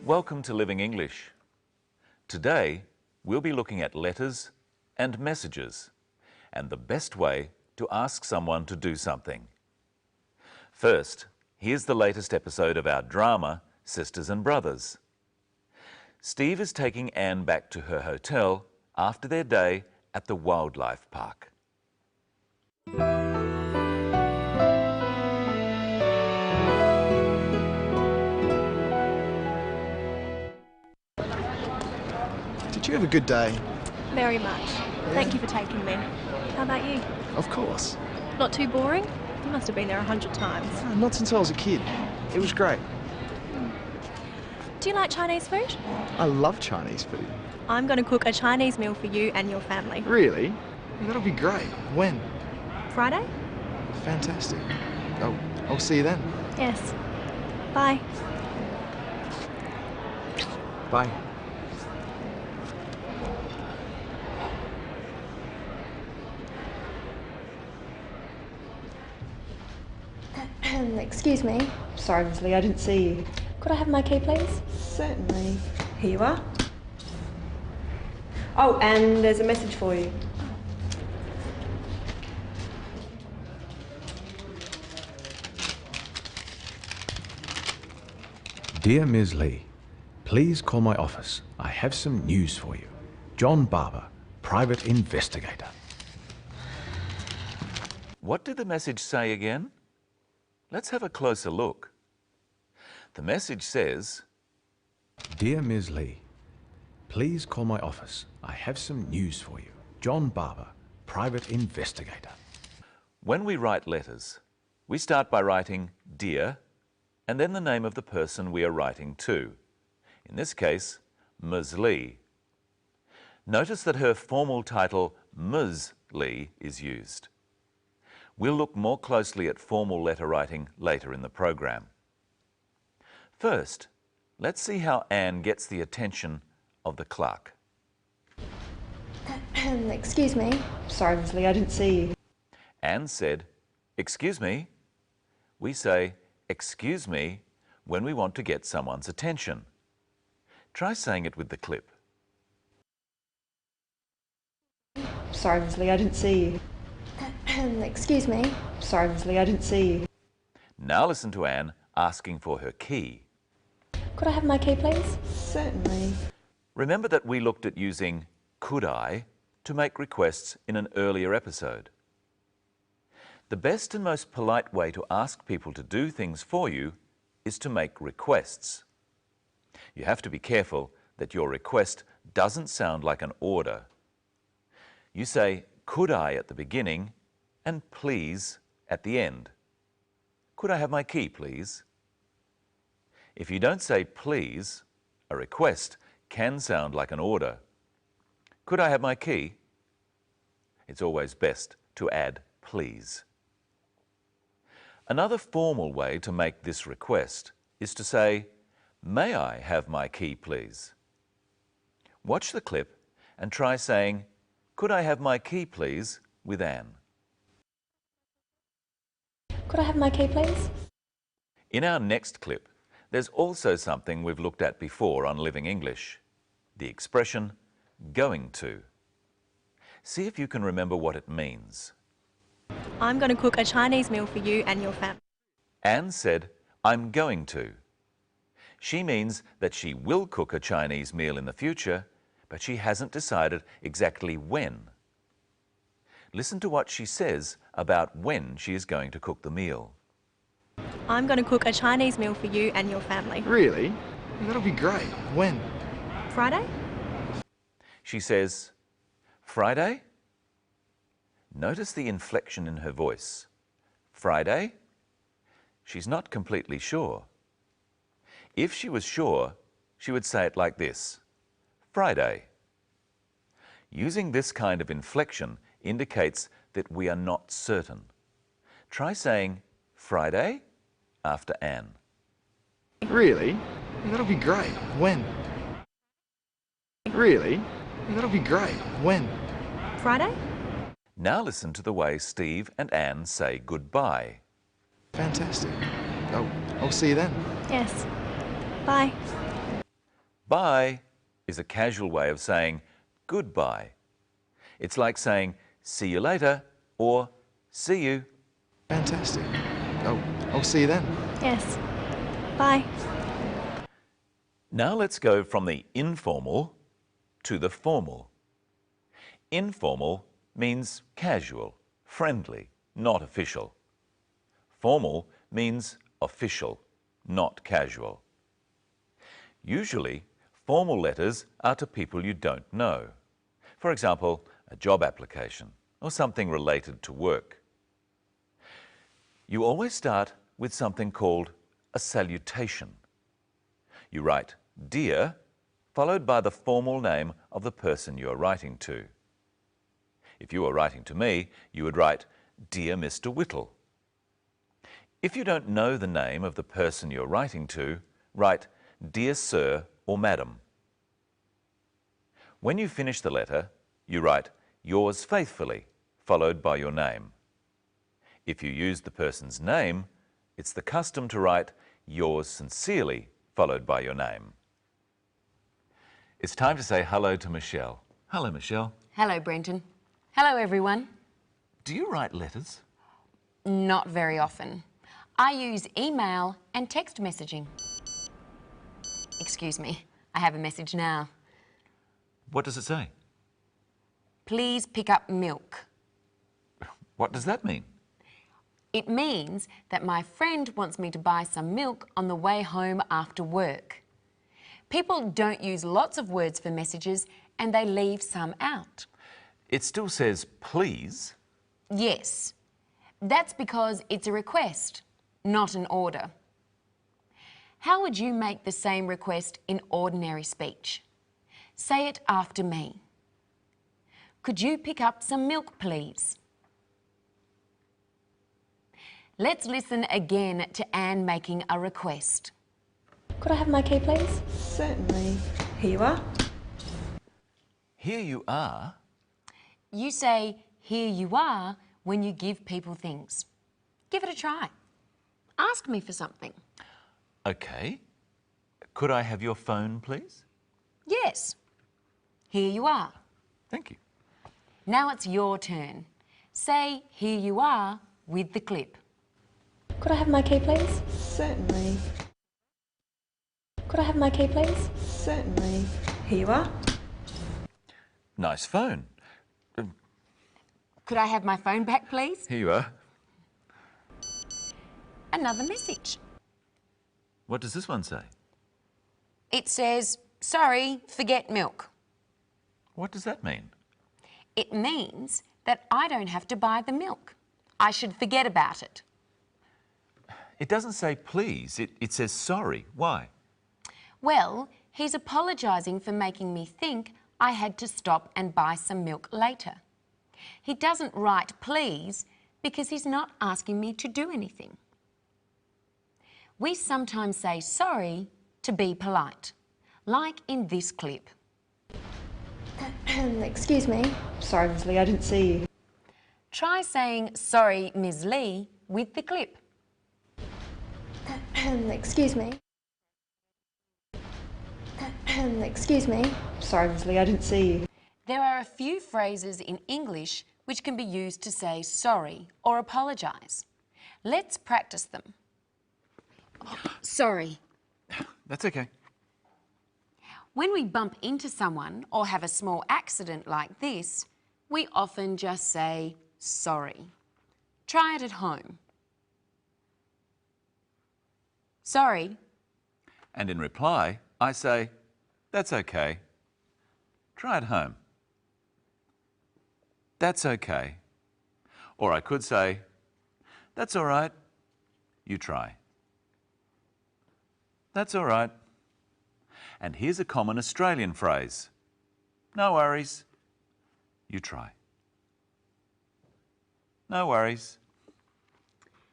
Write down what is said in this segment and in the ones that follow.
Welcome to Living English. Today, we'll be looking at letters and messages and the best way to ask someone to do something. First, here's the latest episode of our drama, Sisters and Brothers. Steve is taking Anne back to her hotel after their day at the wildlife park. Did you have a good day? Very much. Yeah. Thank you for taking me. How about you? Of course. Not too boring? You must have been there 100 times. Not since I was a kid. It was great. Do you like Chinese food? I love Chinese food. I'm going to cook a Chinese meal for you and your family. Really? That'll be great. When? Friday? Fantastic. Oh, I'll see you then. Yes. Bye. Bye. Excuse me. Sorry, Miss Lee, I didn't see you. Could I have my key, please? Certainly. Here you are. Oh, and there's a message for you. Dear Ms. Lee, please call my office. I have some news for you. John Barber, private investigator. What did the message say again? Let's have a closer look. The message says, Dear Ms. Lee, please call my office. I have some news for you. John Barber, private investigator. when we write letters, we start by writing Dear and then the name of the person we are writing to. In this case, Ms. Lee. Notice that her formal title, Ms. Lee, is used. We'll look more closely at formal letter writing later in the program. First, let's see how Anne gets the attention of the clerk. Excuse me. Sorry, Miss Lee, I didn't see you. Anne said, "Excuse me." We say, "Excuse me," when we want to get someone's attention. Try saying it with the clip. Sorry, Miss Lee, I didn't see you. Excuse me. Sorry, Miss Lee, I didn't see you. Now listen to Anne asking for her key. Could I have my key, please? Certainly. Remember that we looked at using could I to make requests in an earlier episode. The best and most polite way to ask people to do things for you is to make requests. You have to be careful that your request doesn't sound like an order. You say could I at the beginning and please at the end. Could I have my key, please? If you don't say please, a request can sound like an order. Could I have my key? It's always best to add please. Another formal way to make this request is to say, may I have my key, please? Watch the clip and try saying, could I have my key, please, with Anne. Could I have my key, please? In our next clip, there's also something we've looked at before on Living English, the expression going to. See if you can remember what it means. I'm going to cook a Chinese meal for you and your family. Anne said, I'm going to. She means that she will cook a Chinese meal in the future, but she hasn't decided exactly when. Listen to what she says about when she is going to cook the meal. I'm going to cook a Chinese meal for you and your family. Really? That'll be great. When? Friday? She says, Friday? Notice the inflection in her voice. Friday? She's not completely sure. If she was sure, she would say it like this, Friday. Using this kind of inflection indicates that we are not certain. Try saying Friday after Anne. Really? That'll be great. When? Really? That'll be great. When? Friday? Now listen to the way Steve and Anne say goodbye. Fantastic. Oh, I'll see you then. Yes. Bye. Bye is a casual way of saying goodbye. It's like saying see you later or see you. Fantastic. Oh, I'll see you then. Yes. Bye. Now let's go from the informal to the formal. Informal means casual, friendly, not official. Formal means official, not casual. Usually, formal letters are to people you don't know. For example, a job application or something related to work. You always start with something called a salutation. You write dear, followed by the formal name of the person you are writing to. If you were writing to me, you would write, Dear Mr. Whittle. If you don't know the name of the person you're writing to, write, Dear Sir or Madam. When you finish the letter, you write, Yours faithfully, followed by your name. If you use the person's name, it's the custom to write, Yours sincerely, followed by your name. It's time to say hello to Michelle. Hello, Michelle. Hello, Brenton. Hello, everyone. Do you write letters? Not very often. I use email and text messaging. Excuse me, I have a message now. What does it say? Please pick up milk. What does that mean? It means that my friend wants me to buy some milk on the way home after work. People don't use lots of words for messages and they leave some out. It still says please. Yes, that's because it's a request, not an order. How would you make the same request in ordinary speech? Say it after me. Could you pick up some milk, please? Let's listen again to Anne making a request. Could I have my key, please? Certainly. Here you are. Here you are. You say, here you are, when you give people things. Give it a try. Ask me for something. Okay. Could I have your phone, please? Yes. Here you are. Thank you. Now it's your turn. Say, here you are, with the clip. Could I have my key, please? Certainly. Could I have my key, please? Certainly. Here you are. Nice phone. Could I have my phone back, please? Here you are. Another message. What does this one say? It says, sorry, forget milk. What does that mean? It means that I don't have to buy the milk. I should forget about it. It doesn't say please, it says sorry. Why? Well, he's apologising for making me think I had to stop and buy some milk later. He doesn't write please because he's not asking me to do anything. We sometimes say sorry to be polite, like in this clip. Excuse me. Sorry, Ms. Lee, I didn't see you. Try saying sorry, Ms. Lee, with the clip. Excuse me. Excuse me. Sorry, Ms. Lee, I didn't see you. There are a few phrases in English which can be used to say sorry or apologise. Let's practice them. Sorry. That's okay. When we bump into someone or have a small accident like this, we often just say sorry. Try it at home. Sorry. And in reply, I say, that's okay. Try it home. That's okay. Or I could say, that's all right. You try. That's all right. And here's a common Australian phrase. No worries. You try. No worries.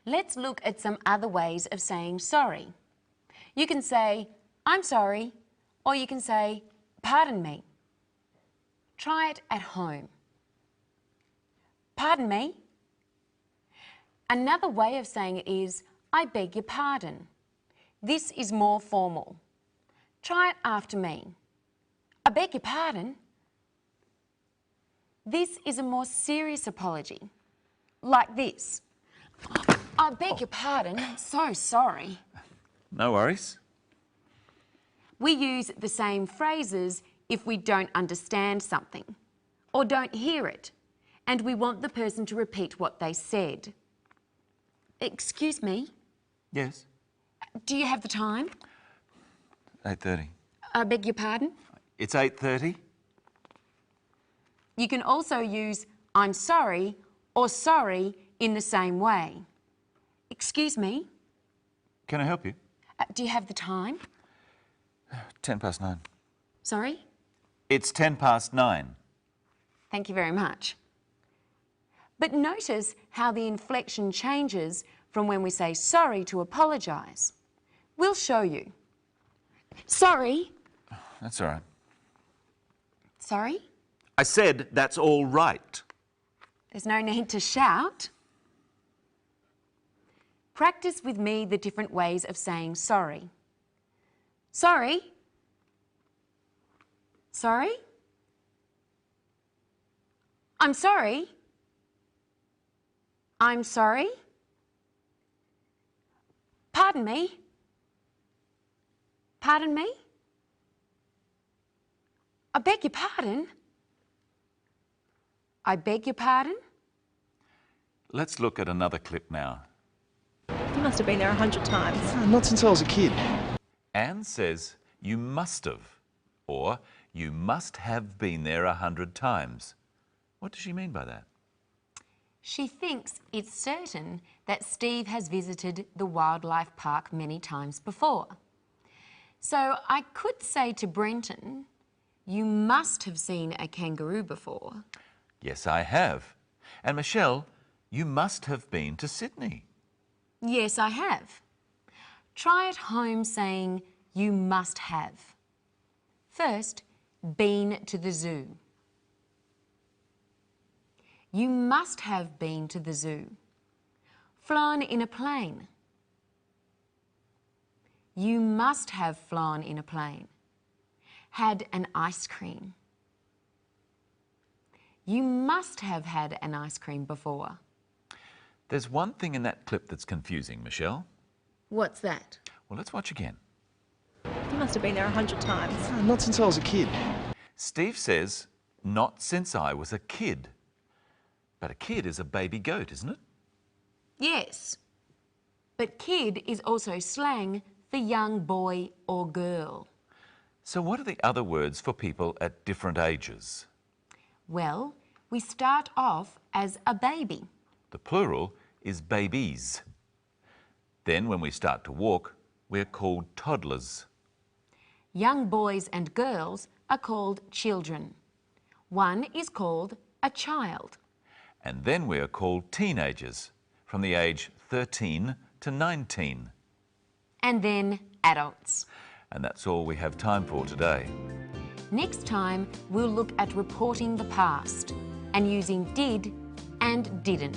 Let's look at some other ways of saying sorry. You can say, I'm sorry, or you can say, pardon me. Try it at home. Pardon me. Another way of saying it is, I beg your pardon. This is more formal. Try it after me. I beg your pardon. This is a more serious apology. Like this. I beg your pardon. I'm so sorry. No worries. We use the same phrases if we don't understand something or don't hear it and we want the person to repeat what they said. Excuse me, Yes. do you have the time? 8:30. I beg your pardon? It's 8:30. You can also use I'm sorry or sorry in the same way. Excuse me, Can I help you? do you have the time? 9:10. Sorry? It's 9:10. Thank you very much. But notice how the inflection changes from when we say sorry to apologise. We'll show you. Sorry. That's all right. Sorry? I said that's all right. There's no need to shout. Practice with me the different ways of saying sorry. Sorry. Sorry. I'm sorry. I'm sorry. Pardon me. Pardon me. I beg your pardon. I beg your pardon. Let's look at another clip now. You must have been there 100 times. Not since I was a kid. Anne says you must have, or you must have been there 100 times. What does she mean by that? She thinks it's certain that Steve has visited the wildlife park many times before. So I could say to Brenton, you must have seen a kangaroo before. Yes, I have. And Michelle, you must have been to Sydney. Yes, I have. Try at home saying you must have. First, been to the zoo. You must have been to the zoo. Flown in a plane. You must have flown in a plane. Had an ice cream. You must have had an ice cream before. There's one thing in that clip that's confusing, Michelle. What's that? Well, let's watch again. You must have been there 100 times. Not since I was a kid. Steve says, not since I was a kid. But a kid is a baby goat, isn't it? Yes. But kid is also slang for young boy or girl. So what are the other words for people at different ages? Well, we start off as a baby. The plural is babies. Then when we start to walk, we're called toddlers. Young boys and girls are called children. One is called a child. And then we are called teenagers, from the age 13 to 19. And then adults. And that's all we have time for today. Next time, we'll look at reporting the past and using did and didn't.